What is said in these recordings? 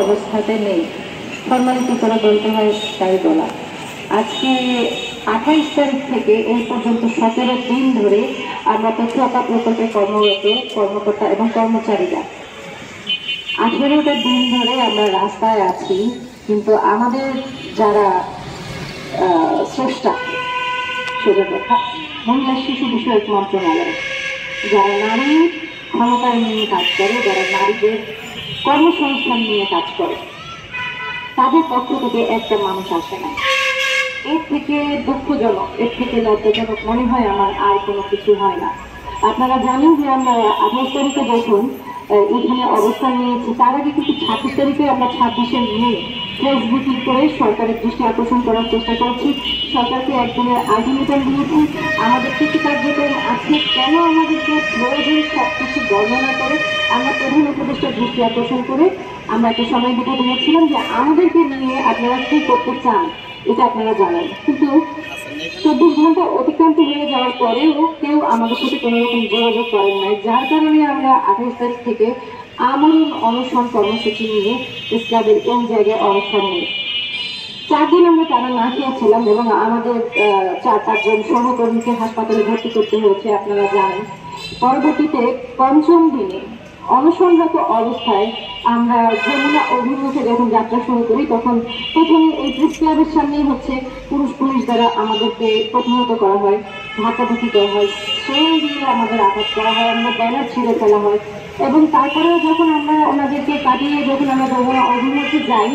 অবস্থাতে নেই, ফর্মালিটি করে বলতে হয় তাই বলা। আজকে 28 তারিখ থেকে এই পর্যন্ত 17 দিন ধরে আমরা তথ্য প্রকল্পে কর্মরত কর্মকর্তা এবং কর্মচারীরা 18টা দিন ধরে আমরা রাস্তায় আছি। কিন্তু আমাদের যারা স্রষ্টা, সোজা কথা মহিলা শিশু বিষয়ক মন্ত্রণালয়, যারা নারী ক্ষমতায়ন নিয়ে কাজ করে, যারা নারীদের কর্মসংস্থান নিয়ে কাজ করে, তাদের পক্ষ থেকে একটা মানুষ আসে না। এর থেকে দুঃখজনক, এর থেকে লজ্জাজনক মনে হয় আমার আর কোনো কিছু হয় না। আপনারা জানেন যে আমরা 28 তারিখে যখন এখানে অবস্থান নিয়েছি, তার আগে কিন্তু 26 তারিখে আমরা 26শে মে প্রেস মিটিং করে সরকারের দৃষ্টি আকর্ষণ করার চেষ্টা করছি। সরকারকে একদিনের আলটিমেটাম দিয়েছি, আমাদের কিছু কার্যক্রম আছে, কেন আমাদেরকে প্রয়োজন সবকিছু বর্ণনা করে আমরা প্রধান উপদেষ্টার দৃষ্টি আকর্ষণ করে আমরা একটা সময় দিতে দিয়েছিলাম যে আমাদেরকে নিয়ে আপনারা কি করতে চান এটা আপনারা জানান। কিন্তু 24 ঘন্টা অতিক্রান্ত হয়ে যাওয়ার পরেও কেউ আমাদের সাথে কোনো রকম যোগাযোগ করেন নাই, যার কারণে আমরা 28 তারিখ থেকে আমরণ অনশন কর্মসূচি নিয়ে ইসলামের এই জায়গায় অবস্থান নেই। 4 দিন আমরা তারা না খেয়েছিলাম এবং আমাদের 4-5 জন সহকর্মীকে হাসপাতালে ভর্তি করতে হয়েছে, আপনারা জানেন। পরবর্তীতে 5ম দিনে অনশনরত অবস্থায় আমরা যমুনা অভিমুখে যখন যাত্রা শুরু করি, তখন প্রথমে এই প্রেস ক্লাবের সামনেই হচ্ছে পুলিশ দ্বারা আমাদেরকে প্রতিহত করা হয়, ধাক্কাধাক্কি করা হয়, সেই দিয়ে আমাদের আঘাত করা হয়, আমরা ব্যানার ছিঁড়ে ফেলা হয়। এবং তারপরেও যখন আমরা ওনাদেরকে কাটিয়ে যখন আমরা যমুনা অভিমুখে যাই,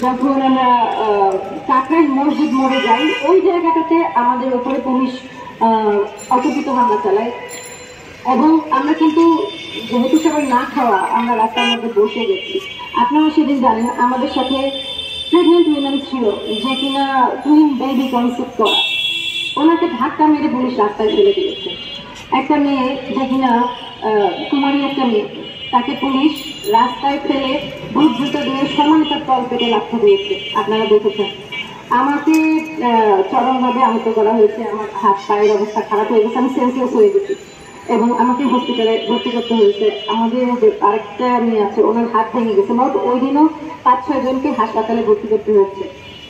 যখন আমরা কাকরাইল মসজিদ মোড়ে যাই, ওই জায়গাটাতে আমাদের উপরে পুলিশ অতর্কিত হামলা চালায়। এবং আমরা কিন্তু যেহেতু সবাই না খাওয়া, আমরা রাস্তার মধ্যে বসে গেছি। আপনারা সেদিন জানেন আমাদের সাথে প্রেগনেন্ট উইমেন ছিল, যে কিনা টুইন বেবি কনসেপ্ট করা, ওনাকে ধাক্কা মেরে পুলিশ রাস্তায় ফেলে দিয়েছে। একটা মেয়ে যে কিনা কুমারী একটা মেয়ে, তাকে পুলিশ রাস্তায় ফেলে বুট জুতা দিয়ে সমান তার তল পেটে লাথি দিয়েছে, আপনারা দেখেছেন। আমাকে চরমভাবে আহত করা হয়েছে, আমার হাত পায়ের অবস্থা খারাপ হয়ে গেছে, আমি সেন্সলেস হয়ে গেছি এবং আমাকে হসপিটালে ভর্তি করতে হয়েছে। আমাদের যে আরেকটা মেয়ে আছে, ওনার হাত ভেঙে গেছে। মোট ওই দিনও 5-6 জনকে হাসপাতালে ভর্তি করতে হয়েছে।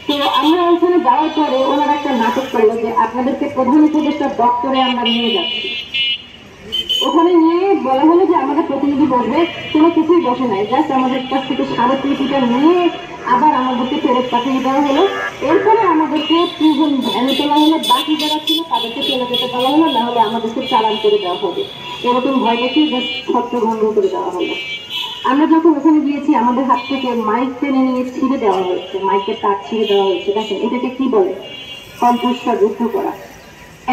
তো আমরা ওইখানে যাওয়ার পরে ওনারা একটা নাটক করলো যে আপনাদেরকে প্রধান উপদেষ্টার দপ্তরে আমরা নিয়ে যাচ্ছি। ওখানে নিয়ে বলা হলো যে আমাদের প্রতিনিধি বসবে, কোনো কিছুই বসে নাই, জাস্ট আমাদের কাছ থেকে 3.5 নিয়ে আবার আমাদেরকে ফেরত পাঠিয়ে দেওয়া হলো। এরপরে আমাদেরকে প্রিজন ভ্যানে তোলা হলো, বাকি যারা ছিল তাদেরকে চলে যেতে বলা হলো, না হলে আমাদেরকে চালান করে দেওয়া হবে, এরকম ভয় দেখিয়ে জাস্ট ছত্রভঙ্গ করে দেওয়া হলো। আমরা যখন ওখানে গিয়েছি, আমাদের হাত থেকে মাইক টেনে নিয়ে ছিঁড়ে দেওয়া হয়েছে, মাইকের তার ছিঁড়ে দেওয়া হয়েছে। দেখেন এটাকে কি বলে? কণ্ঠস্বর রুদ্ধ করা।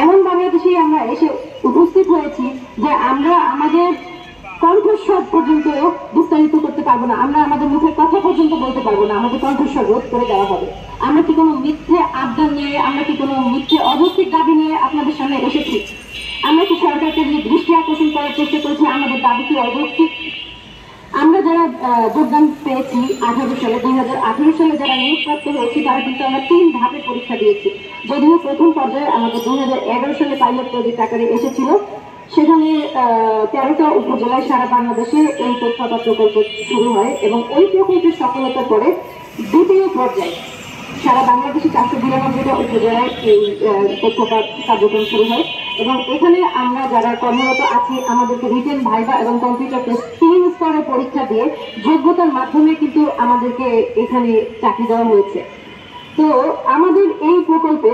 এমন বাংলাদেশে আমরা এসে উপস্থিত হয়েছি যে আমরা আমাদের কণ্ঠস্বর পর্যন্ত বিস্তারিত করতে পারবো না, আমরা আমাদের মুখের কথা পর্যন্ত বলতে পারবো না, আমাদের কণ্ঠস্বর রোধ করে দেওয়া হবে। আমরা কি কোনো মিথ্যে আবদার নিয়ে, আমরা কি কোনো মিথ্যে অযৌক্তিক দাবি নিয়ে আপনাদের সামনে এসেছি? আমরা কি সরকারকে নিয়ে দৃষ্টি আকর্ষণ করার চেষ্টা করেছি আমাদের দাবি কি অযৌক্তিক? আমরা যারা যোগদান পেয়েছি 2018 সালে যারা নিয়োগপ্রাপ্ত হয়েছি, তারা কিন্তু আমরা 3 ধাপে পরীক্ষা দিয়েছি। যদিও প্রথম পর্যায়ে আমাদের 2011 সালে পাইলট প্রজেক্ট আকারে এসেছিল, সেখানে 13টা উপজেলায় সারা বাংলাদেশে এই তথ্য প্রকল্প শুরু হয় এবং ওই প্রকল্পের সফলতার পরে দ্বিতীয় পর্যায়ে সারা বাংলাদেশে 492টা উপজেলায় এই তথ্য কার্যক্রম শুরু হয়। এবং এখানে আমরা যারা কর্মরত আছি, আমাদেরকে রিটেন ভাইভা এবং কম্পিউটার টেস্ট 3 স্তরের পরীক্ষা দিয়ে যোগ্যতার মাধ্যমে কিন্তু আমাদেরকে এখানে চাকরি দেওয়া হয়েছে। তো আমাদের এই প্রকল্পে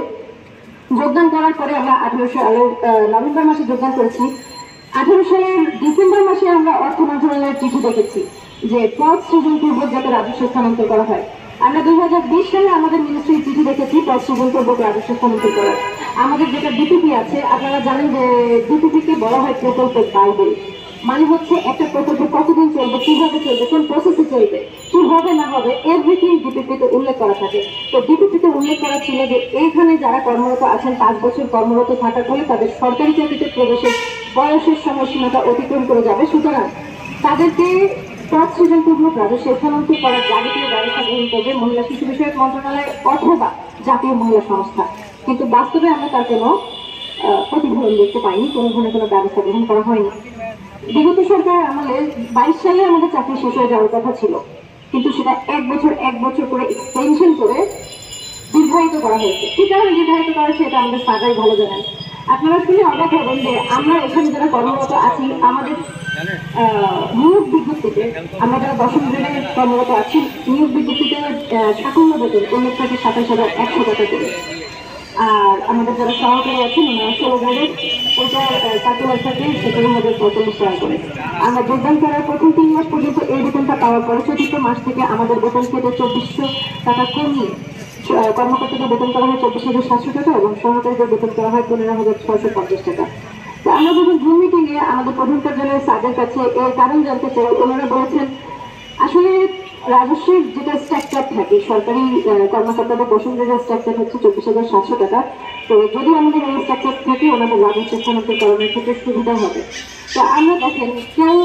যোগদান করার পরে আমরা 18 সালের নভেম্বর মাসে যোগদান করেছি। 18 সালের ডিসেম্বর মাসে আমরা অর্থ মন্ত্রণালয়ের চিঠি দেখেছি যে পদ সৃজন পূর্বক যাতে রাজস্ব স্থানান্তর করা হয়। আমরা 2020 সালে আমাদের মিনিস্ট্রির চিঠি দেখেছি পদ সৃজন পূর্বক রাজস্ব স্থানান্তর করার। আমাদের যেটা ডিপিপি আছে, আপনারা জানেন যে ডিপিপিকে বলা হয় প্রকল্পের বাইবেল। মানে হচ্ছে একটা প্রকল্প কতদিন চলবে, কিভাবে চলবে, কোন প্রসেসে চলবে, কি হবে না হবে, এভরিথিং ডিপিপিতে উল্লেখ করা থাকে। তো ডিপিপিতে উল্লেখ করা ছিল যে এইখানে যারা কর্মরত আছেন 5 বছর কর্মরত থাকার ফলে তাদের সরকারি চাকরিতে প্রবেশের বয়সের সময়সীমাটা অতিক্রম করে যাবে, সুতরাং তাদেরকে পদ সৃজনপূর্বক রাজস্ব স্থানান্তর করার যাবতীয় ব্যবস্থা গ্রহণ করবে মহিলা শিশু বিষয়ক মন্ত্রণালয় অথবা জাতীয় মহিলা সংস্থা। কিন্তু বাস্তবে আমরা তার কোনো প্রতিফলন দেখতে পাইনি, কোনো ধরনের কোনো ব্যবস্থা গ্রহণ করা হয়নি। বিগত সরকার আমলে 22 সালে আমাদের চাকরি শেষ হয়ে যাওয়ার কথা ছিল, কিন্তু সেটা এক বছর করে এক্সটেনশন করে নির্ধারিত করা হয়েছে। কি কারণে নির্ধারিত করা হয়েছে এটা আমাদের সাদাই ভালো জানেন। আপনারা শুনে অবাক হবেন যে আমরা এখানে যারা কর্মরত আছি, আমাদের নিয়োগ বিজ্ঞপ্তিতে, আমরা যারা 10ম গ্রেডে কর্মরত আছি, নিয়োগ বিজ্ঞপ্তিতে সাকুল্য বেতন 19 থেকে 27,100 টাকা করে। আর আমাদের যারা সহকারী আছেন ওনারা 16 গ্রেডের, ওটা সার্কুলার থাকে 17,045 টাকা করে। আমরা যোগদান করার প্রথম 3 মাস পর্যন্ত এই বেতনটা পাওয়ার পরে 4th মাস থেকে আমাদের বেতন কেটে 2400 টাকা কমিয়ে কর্মকর্তাদের বেতন করা হয় 24,700 টাকা এবং সহকারীদের বেতন করা হয় 15,650 টাকা। তো আমরা যখন জুম মিটিংয়ে আমাদের প্রধান কার্যালয়ের স্যারদের কাছে এর কারণ জানতে চাই, ওনারা বলেছেন আসলে রাজস্বের যেটা স্ট্রাকচার থাকে, সরকারি কর্মকর্তাদের বসুন্ধরা স্ট্রাকচার হচ্ছে 24,700 টাকা। তো যদি আমাদের এই স্ট্রাকচার থাকে, ওনাদের রাজস্ব স্থানান্তর করানোর ক্ষেত্রে সুবিধা হবে। তো আমরা দেখেন কেউ